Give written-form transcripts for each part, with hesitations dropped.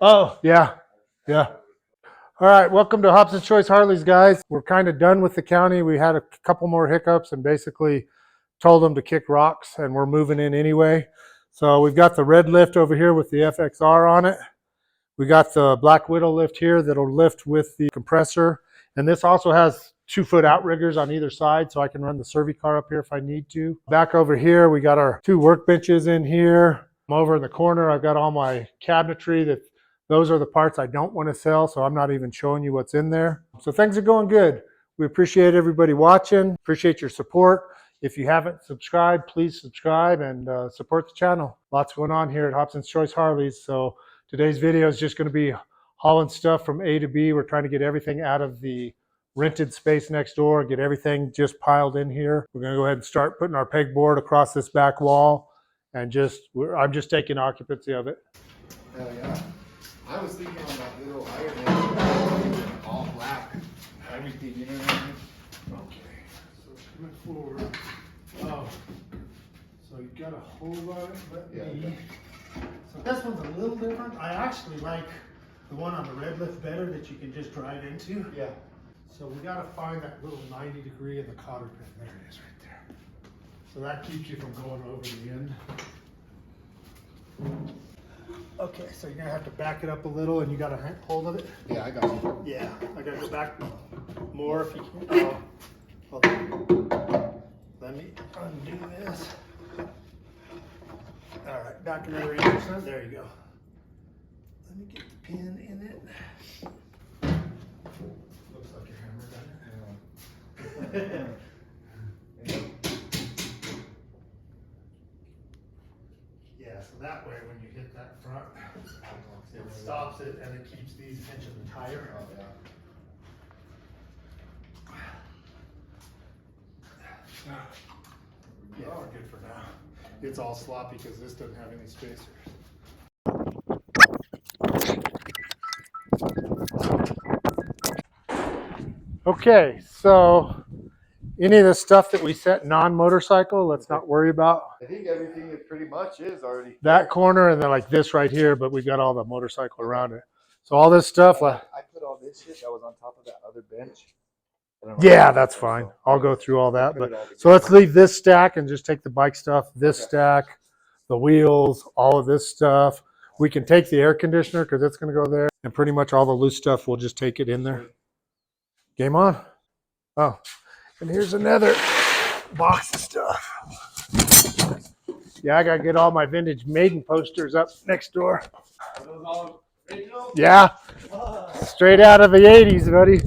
Oh, yeah. Yeah. All right. Welcome to Hobson's Choice Harleys, guys. We're kind of done with the county. We had a couple more hiccups and basically told them to kick rocks, and we're moving in anyway. So we've got the red lift over here with the FXR on it. We got the Black Widow lift here that'll lift with the compressor. And this also has 2-foot outriggers on either side, so I can run the Servi-Car up here if I need to. Back over here, we got our 2 workbenches in here. Over in the corner, I've got all my cabinetry. Those are the parts I don't want to sell, so I'm not even showing you what's in there. So things are going good. We appreciate everybody watching. Appreciate your support. If you haven't subscribed, please subscribe and support the channel. Lots going on here at Hobson's Choice Harleys. So today's video is just going to be hauling stuff from A to B. We're trying to get everything out of the rented space next door, get everything just piled in here. We're going to go ahead and start putting our pegboard across this back wall, and I'm just taking occupancy of it. Hell yeah. I was thinking on that little Iron Man, all black, everything, you know what I mean? Okay, so coming forward. Oh, so you got a hold on it, So this one's a little different. I actually like the one on the red lift better that you can just drive into. Yeah. So we got to find that little 90 degree in the cotter pin. There it is right there. So that keeps you from going over the end. Okay, so you're gonna have to back it up a little, and you got a hold of it. Yeah, I got you. Yeah, I gotta go back more if you can. Hold on. Let me undo this. All right, back another 8%. There you go. Let me get the pin in it. Looks like your hammer got it. Yeah, so that way when you hit that front, it stops it and it keeps these pinching the tire. Oh, yeah. Yeah, we're good for now. It's all sloppy because this doesn't have any spacers. Okay, so any of the stuff that we set non-motorcycle, let's not worry about. I think everything is pretty much is already. That corner and then like this right here, but we've got all the motorcycle around it. So all this stuff. I put all this shit that was on top of that other bench. Yeah, that's fine. I'll go through all that. But so let's leave this stack and just take the bike stuff, this stack, the wheels, all of this stuff. We can take the air conditioner because it's going to go there. And pretty much all the loose stuff, we'll just take it in there. Game on. Oh, and here's another box of stuff. Yeah, I got to get all my vintage Maiden posters up next door. Are those all original? Yeah, straight out of the 80s, buddy.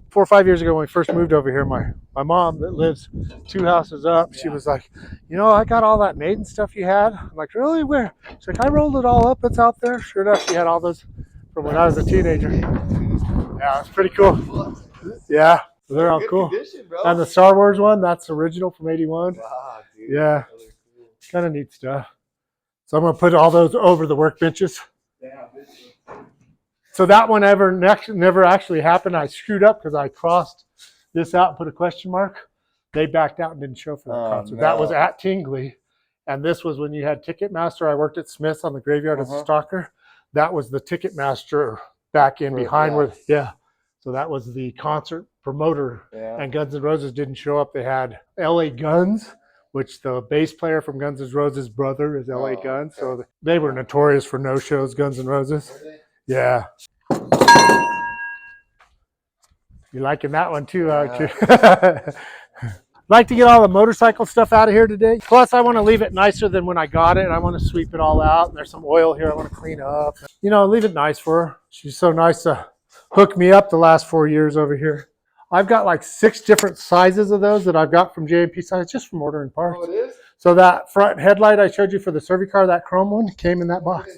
4 or 5 years ago when we first moved over here, my mom that lives 2 houses up, she was like, you know, I got all that Maiden stuff you had. I'm like, really? Where? She's like, I rolled it all up. It's out there. Sure enough, she had all those from when I was a teenager. Yeah, it's pretty cool. Yeah, they're all cool. Condition, bro. And the Star Wars one, that's original from 81. Wow, dude. Yeah, Really cool. kind of neat stuff. So I'm going to put all those over the workbenches. Yeah, So that one never actually happened. I screwed up because I crossed this out and put a question mark. They backed out and didn't show for that concert. No. That was at Tingley. And this was when you had Ticketmaster. I worked at Smith's on the graveyard as a stalker. That was the Ticketmaster back in behind where, So that was the concert promoter. Yeah. And Guns N' Roses didn't show up. They had LA Guns, which the bass player from Guns N' Roses' brother is LA Guns. So they were notorious for no-shows, Guns N' Roses. Yeah. You're liking that one too, aren't you? Like to get all the motorcycle stuff out of here today. Plus, I want to leave it nicer than when I got it. I want to sweep it all out. And there's some oil here I want to clean up. You know, leave it nice for her. She's so nice to hook me up the last 4 years over here. I've got like 6 different sizes of those that I've got from J&P size just from ordering parts. Oh, it is? So that front headlight I showed you for the Servi-Car, that chrome one, came in that box.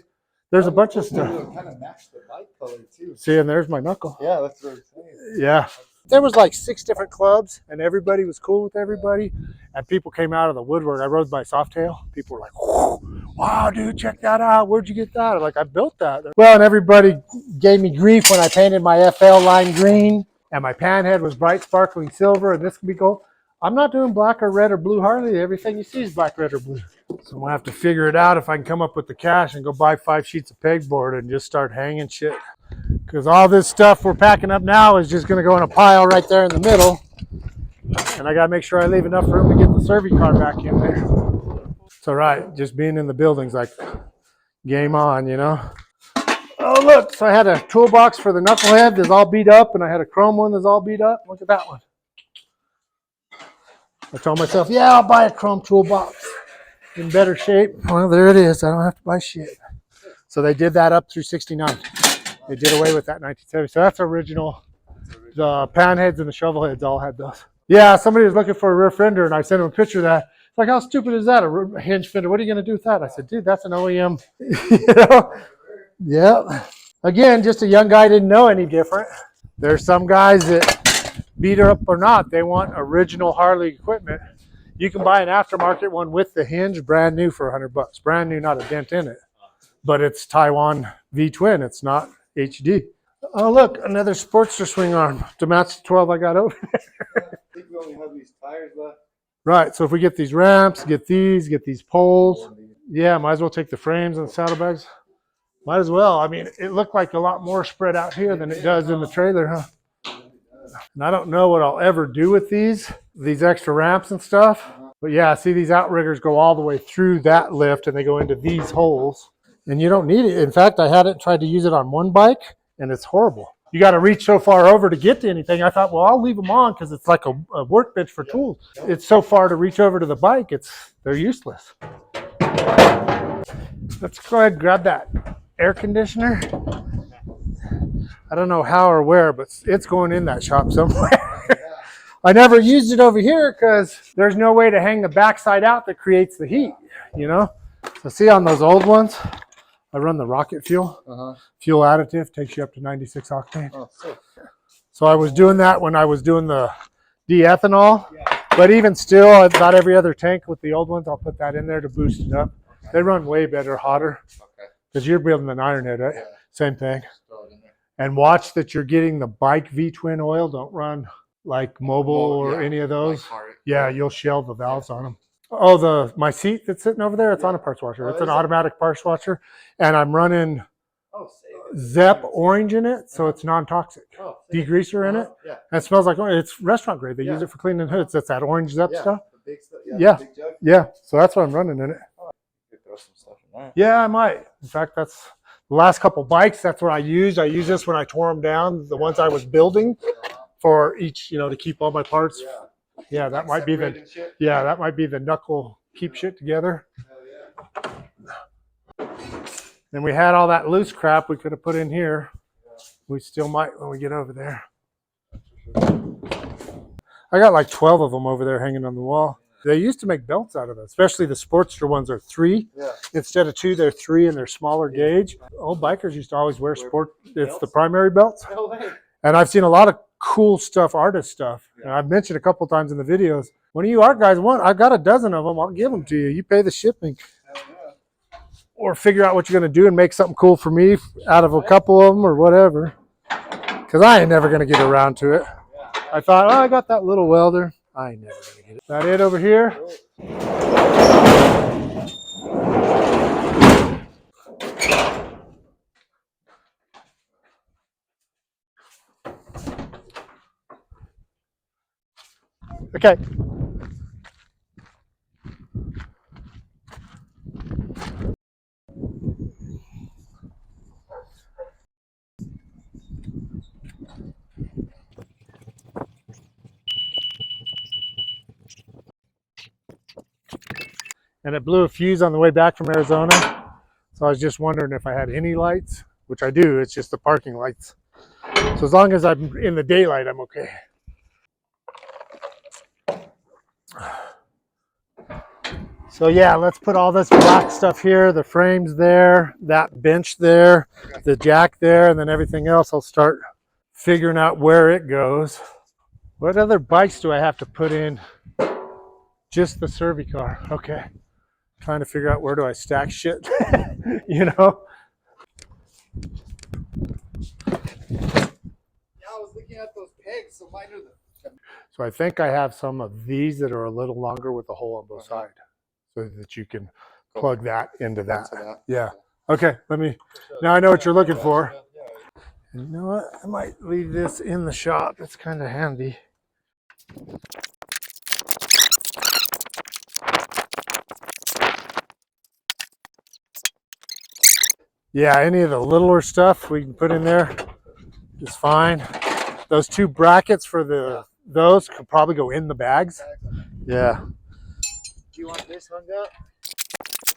There's a bunch of stuff. It kind of matched the bike color too. See, and there's my knuckle. Yeah, that's what I'm saying. Yeah. There was like 6 different clubs, and everybody was cool with everybody. And people came out of the woodwork. I rode by Softail. People were like, whoa, wow, dude, check that out. Where'd you get that? I'm like, I built that. Well, and everybody gave me grief when I painted my FL Lime Green, and my panhead was bright sparkling silver, and this can be gold. I'm not doing black or red or blue Harley. Everything you see is black, red, or blue. So I'm gonna have to figure it out if I can come up with the cash and go buy 5 sheets of pegboard and just start hanging shit. Because all this stuff we're packing up now is just gonna go in a pile right there in the middle. And I gotta make sure I leave enough room to get the Servi-Car back in there. It's all right, just being in the building's like game on, you know? Oh look, so I had a toolbox for the Knucklehead that's all beat up, and I had a chrome one that's all beat up. Look at that one. I told myself, yeah, I'll buy a chrome toolbox in better shape. Well, there it is. I don't have to buy shit. So they did that up through 69. They did away with that in 1970. So that's original. The Panheads and the Shovelheads all had those. Yeah, somebody was looking for a rear fender, and I sent him a picture of that. It's like, how stupid is that? A hinge fender. What are you going to do with that? I said, dude, that's an OEM. You know? Yeah. Again, just a young guy didn't know any different. There's some guys that beat her up or not, they want original Harley equipment. You can buy an aftermarket one with the hinge, brand new for $100. Brand new, not a dent in it. But it's Taiwan V-twin. It's not HD. Oh, look, another Sportster swing arm to match the 12 I got over there. I think we only have these tires left. Right, so if we get these ramps, get these poles, yeah, might as well take the frames and the saddlebags. Might as well. I mean, it looked like a lot more spread out here than it does in the trailer, huh? And I don't know what I'll ever do with these extra ramps and stuff. But yeah, see, these outriggers go all the way through that lift and they go into these holes. And you don't need it. In fact, I had it tried to use it on one bike and it's horrible. You got to reach so far over to get to anything. I thought, well, I'll leave them on because it's like a workbench for tools. It's so far to reach over to the bike, they're useless. Let's go ahead and grab that air conditioner. I don't know how or where, but it's going in that shop somewhere. I never used it over here because there's no way to hang the backside out that creates the heat, you know? So see on those old ones, I run the rocket fuel. Fuel additive takes you up to 96 octane. So I was doing that when I was doing the de-ethanol, but even still, about every other tank with the old ones, I'll put that in there to boost it up. They run way better, hotter, because you're building an iron head, right? Same thing. And watch that you're getting the bike V-twin oil. Don't run like Mobile or any of those. Yeah, you'll shell the valves on them. Oh, my seat that's sitting over there, it's on a parts washer. It's an automatic parts washer. And I'm running Zep orange in it, so it's non-toxic. Degreaser in it. And it smells like orange. It's restaurant grade. They use it for cleaning hoods. That's that orange Zep stuff. Yeah. So that's what I'm running in it. Yeah, I might. In fact, that's the last couple bikes. That's what I used. I used this when I tore them down. The ones I was building for each, to keep all my parts. Yeah, that might be the knuckle keep shit together. Then we had all that loose crap we could have put in here. We still might when we get over there. I got like 12 of them over there hanging on the wall. They used to make belts out of it, especially the Sportster ones are 3. Instead of 2, they're 3 and they're smaller gauge. Old bikers used to always wear it's the primary belts. And I've seen a lot of cool stuff, artist stuff. And I've mentioned a couple times in the videos, one of you art guys want, I've got a dozen of them, I'll give them to you. You pay the shipping. Or figure out what you're going to do and make something cool for me out of a couple of them or whatever. Because I ain't never going to get around to it. I thought, I got that little welder. I ain't never going to get it. Is that it over here? Okay. And it blew a fuse on the way back from Arizona. So I was just wondering if I had any lights, which I do. It's just the parking lights. So as long as I'm in the daylight, I'm okay. So yeah, let's put all this black stuff here, the frames there, that bench there, the jack there, and then everything else. I'll start figuring out where it goes. What other bikes do I have to put in? Just the Servi-Car. Okay. Trying to figure out where do I stack shit, you know? Yeah, I was looking at those pegs, so mine are the... So I think I have some of these that are a little longer with the hole on both sides. so that you can plug that into that. that. Yeah. Okay, now I know what you're looking for. And you know what? I might leave this in the shop. It's kind of handy. Yeah, any of the littler stuff we can put in there is fine. Those two brackets for those could probably go in the bags. Yeah. Do you want this hung up?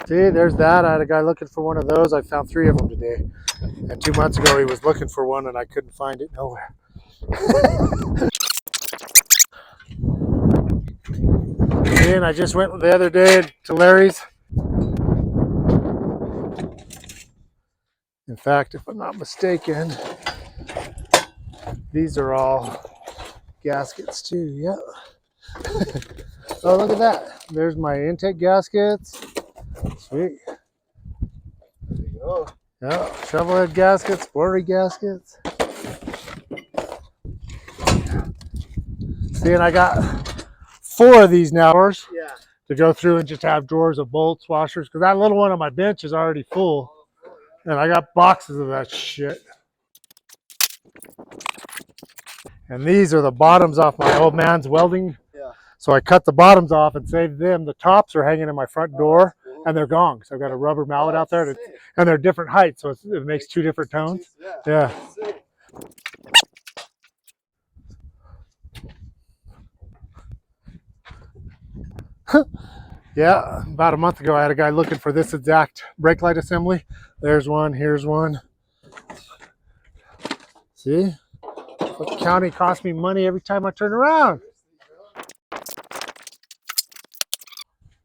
See, there's that. I had a guy looking for one of those. I found 3 of them today. And 2 months ago he was looking for one and I couldn't find it nowhere. And I just went the other day to Larry's. In fact, if I'm not mistaken, these are all gaskets too. Yep. Oh, look at that. There's my intake gaskets. Sweet. There you go. Yeah, Shovelhead gaskets, Sporty gaskets. See, and I got 4 of these now Yeah. to go through and just have drawers of bolts, washers, because that little one on my bench is already full. And I got boxes of that shit. And these are the bottoms off my old man's welding. Yeah. So I cut the bottoms off and saved them. The tops are hanging in my front door, and they're gone. So I've got a rubber mallet out there, and they're different heights, so it makes 2 different tones. Yeah. Yeah, about a month ago, I had a guy looking for this exact brake light assembly. There's one, here's one. See? The county costs me money every time I turn around.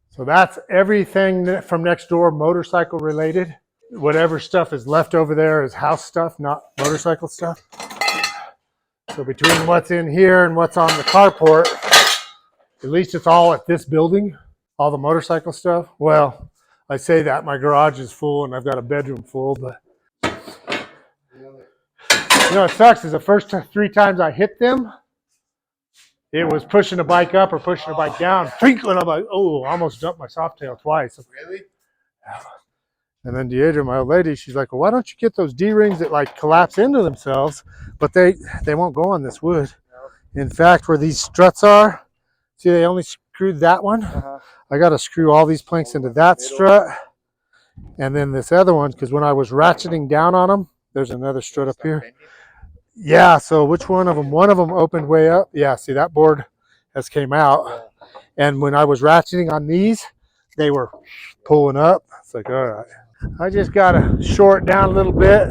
So that's everything from next door motorcycle related. Whatever stuff is left over there is house stuff, not motorcycle stuff. So between what's in here and what's on the carport, at least it's all at this building, all the motorcycle stuff. Well, I say that my garage is full and I've got a bedroom full, but you know, it sucks is the first 3 times I hit them, it was pushing a bike up or pushing a bike down. Twinkling, I'm like, oh, I almost dumped my Softail twice. Really? And then Deidre, my old lady, she's like, well, why don't you get those D-rings that like collapse into themselves, but they won't go on this wood. No. In fact, where these struts are, see, they only screwed that one. I got to screw all these planks into that strut. And then this other one, because when I was ratcheting down on them, there's another strut up here. Yeah, so which one of them? One of them opened way up. Yeah, see, that board has came out. And when I was ratcheting on these, they were pulling up. It's like, all right. I just got to short down a little bit.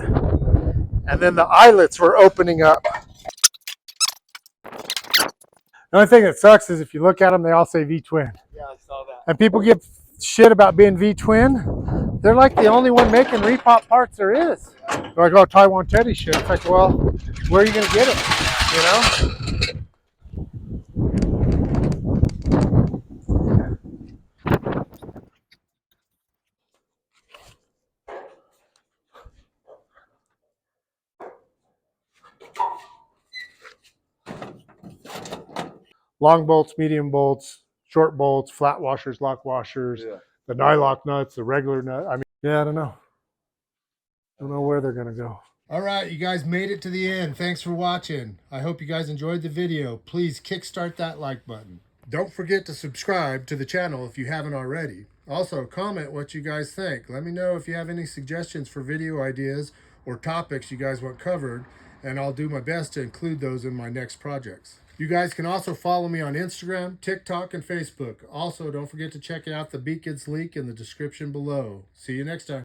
And then the eyelets were opening up. The only thing that sucks is if you look at them, they all say V-twin. Yeah, I saw that. And people give shit about being V-twin. They're like the only one making repop parts there is. They're like, oh, Taiwan Teddy shit. It's like, well, where are you going to get it? You know? Long bolts, medium bolts, short bolts, flat washers, lock washers, the nylock nuts, the regular nut. I mean, yeah, I don't know. I don't know where they're going to go. All right, you guys made it to the end. Thanks for watching. I hope you guys enjoyed the video. Please kickstart that like button. Don't forget to subscribe to the channel if you haven't already. Also, comment what you guys think. Let me know if you have any suggestions for video ideas or topics you guys want covered, and I'll do my best to include those in my next projects. You guys can also follow me on Instagram, TikTok, and Facebook. Also, don't forget to check out the Beacons link in the description below. See you next time.